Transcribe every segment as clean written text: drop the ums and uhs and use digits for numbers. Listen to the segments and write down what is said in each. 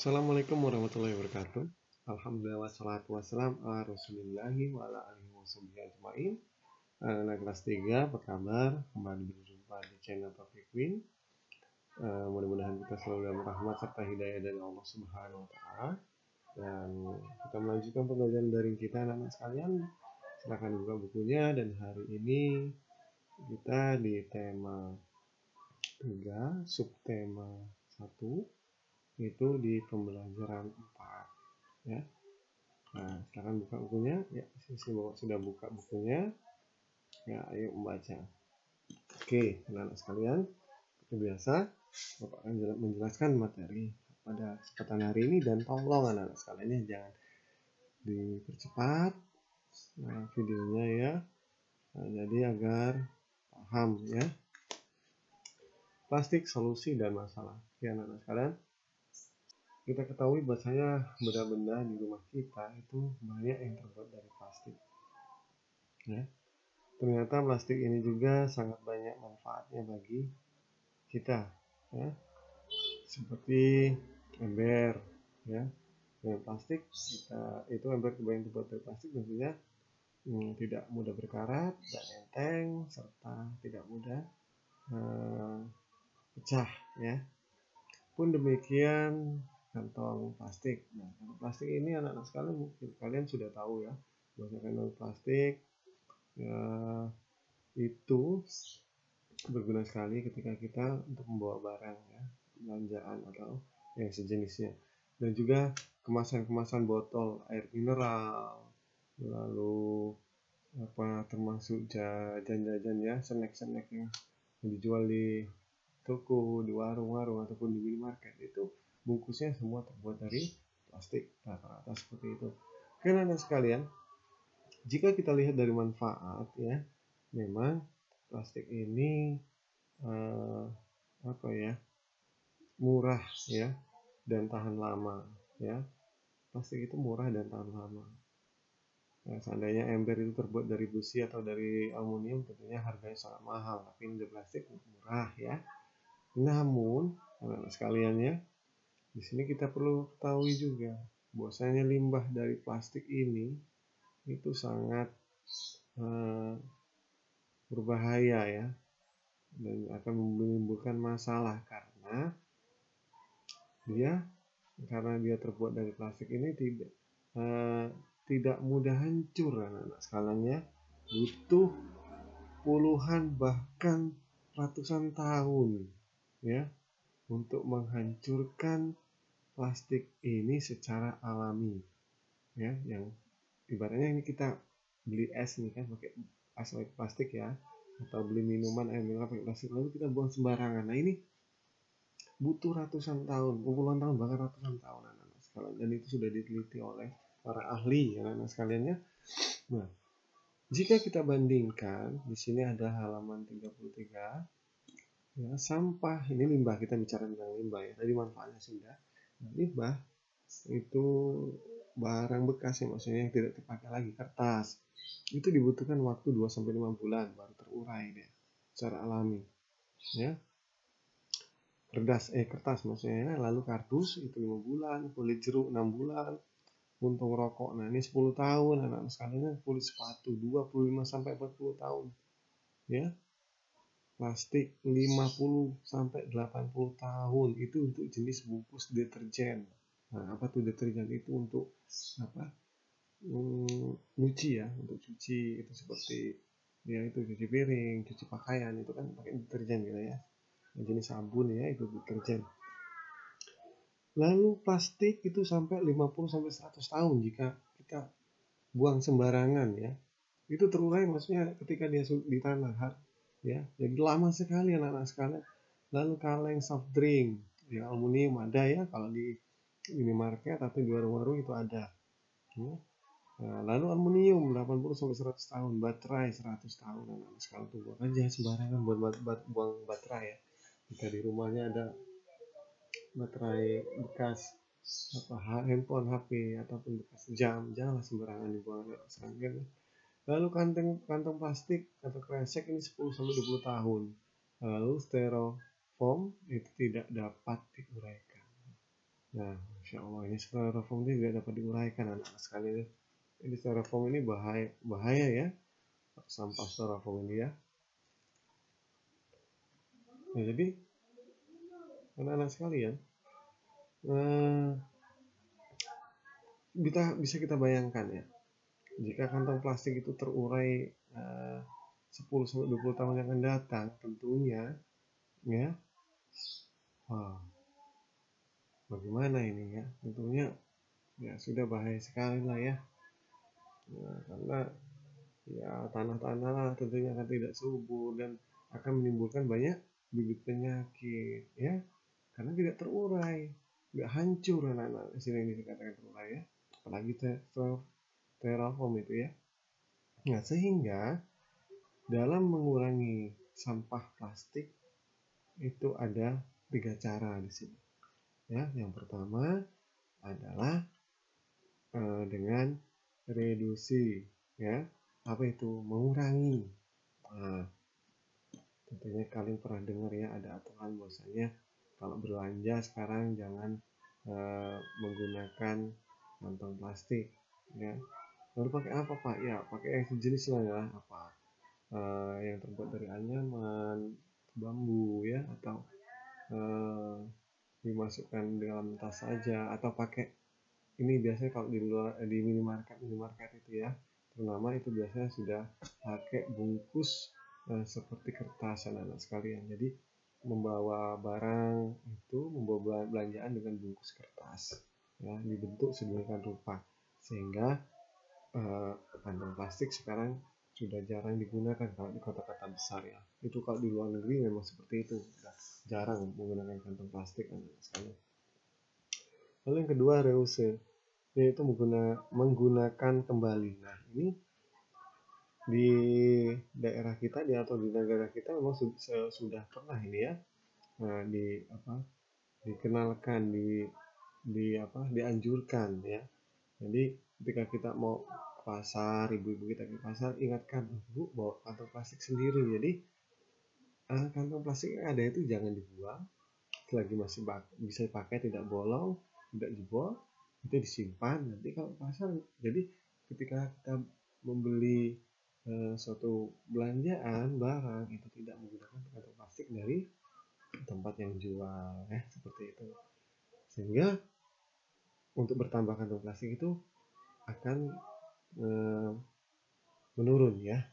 Assalamualaikum warahmatullahi wabarakatuh. Alhamdulillah wassalatu wassalam ala rasulillahi wa ala alihi washabihi ajmain. Anak kelas 3, apa kabar? Kembali berjumpa di channel Taufiq Win. Mudah-mudahan kita selalu dalam rahmat serta hidayah dari Allah Subhanahu wa Ta'ala. Dan kita melanjutkan pembelajaran daring kita, anak-anak sekalian. Silakan buka bukunya, dan hari ini kita di tema 3, subtema 1, itu di pembelajaran 4 ya. Nah, sekarang buka bukunya ya. Sisi bawah sudah buka bukunya ya, ayo membaca. Oke, anak-anak sekalian, seperti biasa Bapak akan menjelaskan materi pada kesempatan hari ini, dan tolong anak-anak sekalian jangan dipercepat videonya ya. Nah, jadi agar paham ya. Plastik, solusi dan masalah. Oke, anak-anak sekalian, kita ketahui bahwasanya benda-benda di rumah kita itu banyak yang terbuat dari plastik. Ya. Ternyata plastik ini juga sangat banyak manfaatnya bagi kita. Ya. Seperti ember, ya. Dengan plastik kita itu ember yang terbuat dari plastik tentunya tidak mudah berkarat dan enteng serta tidak mudah pecah. Ya. Pun demikian kantong plastik. Nah, kantong plastik ini anak-anak sekalian mungkin kalian sudah tahu ya, bahwa kantong plastik ya, itu berguna sekali ketika kita untuk membawa barang ya, belanjaan atau yang sejenisnya. Dan juga kemasan-kemasan botol air mineral, lalu termasuk jajan-jajan ya, snack-snack yang dijual di toko, di warung-warung ataupun di minimarket, itu bungkusnya semua terbuat dari plastik rata-rata seperti itu. Karena anak sekalian, jika kita lihat dari manfaat ya, memang plastik ini murah ya dan tahan lama ya. Plastik itu murah dan tahan lama. Nah, seandainya ember itu terbuat dari besi atau dari aluminium, tentunya harganya sangat mahal. Tapi ini dari plastik murah ya. Namun, anak-anak sekalian ya, di sini kita perlu ketahui juga bahwasanya limbah dari plastik ini itu sangat berbahaya ya, dan akan menimbulkan masalah karena dia terbuat dari plastik ini tidak mudah hancur anak-anak sekalian ya. Butuh puluhan bahkan ratusan tahun ya untuk menghancurkan plastik ini secara alami ya. Yang ibaratnya ini kita beli es nih kan, pakai es plastik ya, atau beli minuman air mineral pakai plastik lalu kita buang sembarangan. Nah, ini butuh ratusan tahun, puluhan tahun, bahkan ratusan tahun anak-anak sekalian, dan itu sudah diteliti oleh para ahli anak-anak sekaliannya. Nah, jika kita bandingkan di sini ada halaman 33 ya, sampah ini limbah, kita bicara tentang limbah ya, tadi manfaatnya sudah. Nah, limbah itu barang bekas ya, maksudnya yang tidak terpakai lagi, kertas itu dibutuhkan waktu 2-5 bulan baru terurai dia secara alami ya. Kertas maksudnya, lalu kardus itu 5 bulan, kulit jeruk 6 bulan, puntung rokok nah ini 10 tahun anak-anak sekalian, kulit sepatu 25-40 tahun ya. Plastik 50-80 tahun itu untuk jenis bungkus deterjen. Nah, apa tuh deterjen? Itu untuk nyuci ya, untuk cuci, itu seperti ya itu cuci piring, cuci pakaian, itu kan pakai deterjen gitu ya. Jenis sabun ya, itu deterjen. Lalu plastik itu sampai 50-100 tahun jika kita buang sembarangan ya. Itu terurai maksudnya ketika dia di tanah ya. Jadi lama sekali anak-anak sekalian. Lalu kaleng soft drink ya, aluminium ada ya kalau di minimarket atau di warung-warung itu ada. Ya. Nah, lalu aluminium 80-100 tahun, baterai 100 tahun anak-anak sekalian. Tuh aja sembarangan buang baterai ya. Jika di rumahnya ada baterai bekas handphone, HP ataupun bekas jam, janganlah sembarangan dibuang. Lalu kantong plastik atau kresek ini 10-20 tahun. Lalu styrofoam itu tidak dapat diuraikan. Nah, Masya Allah, ini styrofoam ini tidak dapat diuraikan anak-anak sekalian. Ini styrofoam ini bahaya ya, sampah styrofoam ini ya. Nah, jadi anak-anak sekalian, bisa kita bayangkan ya, jika kantong plastik itu terurai 10-20 tahun yang akan datang, tentunya ya, wow, bagaimana ini ya, tentunya ya sudah bahaya sekali lah ya. Nah, karena ya tanah-tanah tentunya akan tidak subur dan akan menimbulkan banyak bibit penyakit ya, karena tidak terurai, nggak hancur anak-anak. Sini ini dikatakan terurai ya, apalagi styrofoam itu ya. Nah, sehingga dalam mengurangi sampah plastik itu ada 3 cara di sini ya. Yang pertama adalah dengan reduksi ya. Apa itu? Mengurangi. Nah, tentunya kalian pernah dengar ya, ada aturan bahwasanya kalau belanja sekarang jangan menggunakan kantong plastik ya. Lalu pakai apa Pak? Ya pakai yang sejenis lah ya, apa yang terbuat dari anyaman, bambu ya, atau dimasukkan dalam tas saja, atau pakai ini biasanya kalau di luar di minimarket itu ya, terutama itu biasanya sudah pakai bungkus seperti kertas anak-anak sekalian. Jadi membawa barang itu, membawa belanjaan dengan bungkus kertas ya, dibentuk sedemikian rupa sehingga kantong plastik sekarang sudah jarang digunakan kalau di kota-kota besar ya. Itu kalau di luar negeri memang seperti itu, sudah jarang menggunakan kantong plastik anak-anak sekalian. Lalu yang kedua reuse, yaitu menggunakan kembali. Nah, ini di daerah kita atau di negara kita memang sudah pernah ini ya, dikenalkan, dianjurkan ya. Jadi ketika kita mau ke pasar, ibu-ibu kita ke pasar, ingatkan, Bu, bawa kantong plastik sendiri. Jadi kantong plastik yang ada itu jangan dibuang, selagi masih bisa dipakai, tidak bolong, tidak jebol, itu disimpan nanti kalau pasar. Jadi ketika kita membeli suatu belanjaan barang itu tidak menggunakan kantong plastik dari tempat yang jual ya, seperti itu. Sehingga untuk bertambah kantong plastik itu akan menurun ya.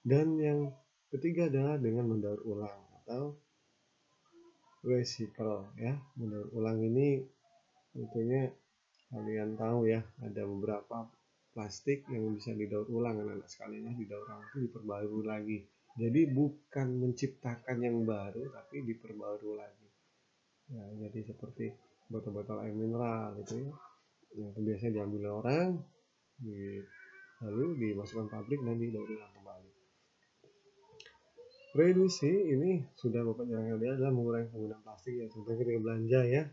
Dan yang ketiga adalah dengan mendaur ulang atau recycle ya. Mendaur ulang ini tentunya kalian tahu ya, ada beberapa plastik yang bisa didaur ulang anak-anak sekalian ya. Didaur ulang itu diperbarui lagi. Jadi bukan menciptakan yang baru, tapi diperbarui lagi. Ya, jadi seperti botol-botol air mineral gitu ya, yang biasanya diambil orang, lalu dimasukkan pabrik dan didaur ulang kembali. Reduksi ini sudah Bapak jelaskan dia adalah mengurangi penggunaan plastik ya. Contohnya ketika belanja ya,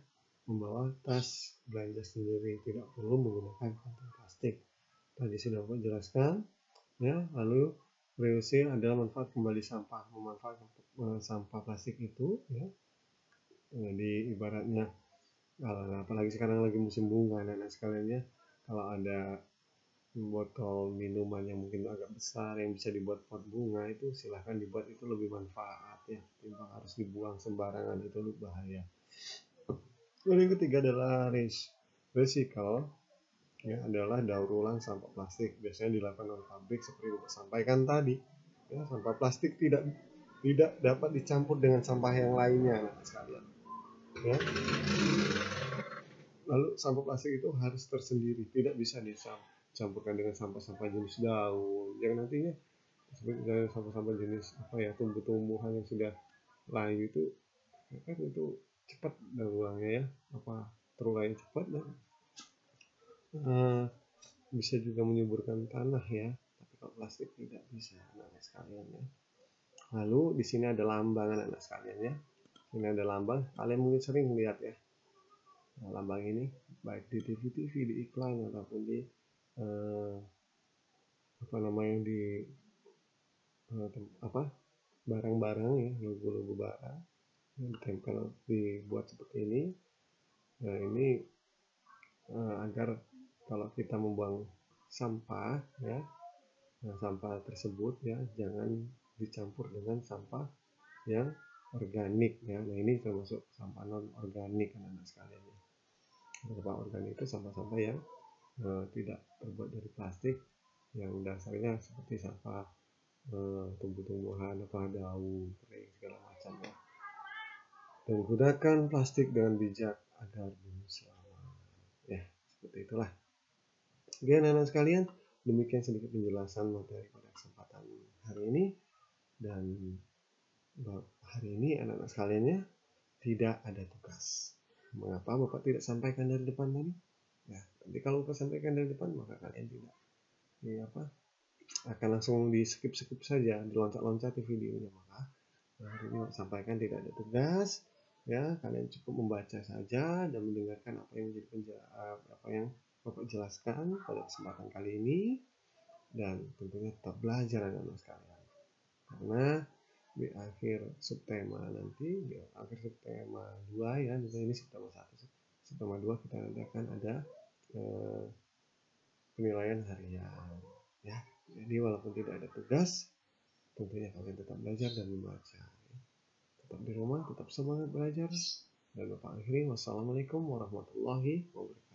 membawa tas belanja sendiri, tidak perlu menggunakan kantong plastik. Tadi sudah Bapak jelaskan ya. Lalu reduksi adalah manfaat kembali sampah, memanfaatkan sampah plastik itu ya. Jadi ibaratnya, apalagi sekarang lagi musim bunga anak-anak sekalian ya, kalau ada botol minuman yang mungkin agak besar yang bisa dibuat pot bunga, itu silahkan dibuat, itu lebih manfaat ya, timbang harus dibuang sembarangan, itu lebih bahaya. Lalu yang ketiga adalah recycle ya, adalah daur ulang sampah plastik, biasanya dilakukan oleh pabrik seperti Bapak sampaikan tadi ya. Sampah plastik tidak dapat dicampur dengan sampah yang lainnya anak sekalian ya. Lalu sampah plastik itu harus tersendiri, tidak bisa dicampurkan dengan sampah-sampah jenis daun yang nantinya seperti sampah-sampah jenis apa ya, tumbuh-tumbuhan yang sudah layu itu kan itu cepat daur ulangnya ya, terurai cepat dan bisa juga menyuburkan tanah ya. Tapi kalau plastik tidak bisa anak-anak sekalian ya. Lalu di sini ada lambang anak-anak sekalian ya. Ini ada lambang, kalian mungkin sering lihat ya. Nah, lambang ini baik di TV, di iklan ataupun di di barang-barang ya, logo-logo barang yang ditempel, dibuat seperti ini. Nah, ini agar kalau kita membuang sampah ya, nah, sampah tersebut ya jangan dicampur dengan sampah yang organik ya. Nah, ini termasuk sampah non organik anak-anak sekalian ya. Sampah organik itu sampah-sampah yang tidak terbuat dari plastik, yang dasarnya seperti sampah tumbuh-tumbuhan, apa daun kering segala macam ya. Dan gunakan plastik dengan bijak agar bumi selamat ya, seperti itulah. Oke anak-anak sekalian, demikian sedikit penjelasan materi pada kesempatan hari ini. Dan hari ini anak-anak sekaliannya tidak ada tugas. Mengapa Bapak tidak sampaikan dari depan tadi? Ya, nanti kalau Bapak sampaikan dari depan maka kalian tidak akan langsung di skip saja, diloncat-loncati videonya. Maka hari ini Bapak sampaikan tidak ada tugas. Ya, kalian cukup membaca saja dan mendengarkan apa yang menjadi apa yang Bapak jelaskan pada kesempatan kali ini, dan tentunya tetap belajar anak-anak sekalian. Karena di akhir subtema nanti, di akhir subtema 2 ya, misalnya ini subtema 1, subtema 2 kita nanti akan ada penilaian harian ya. Jadi walaupun tidak ada tugas, tentunya kalian tetap belajar dan membaca. Tetap di rumah, tetap semangat belajar. Dan Bapak akhiri, wassalamualaikum warahmatullahi wabarakatuh.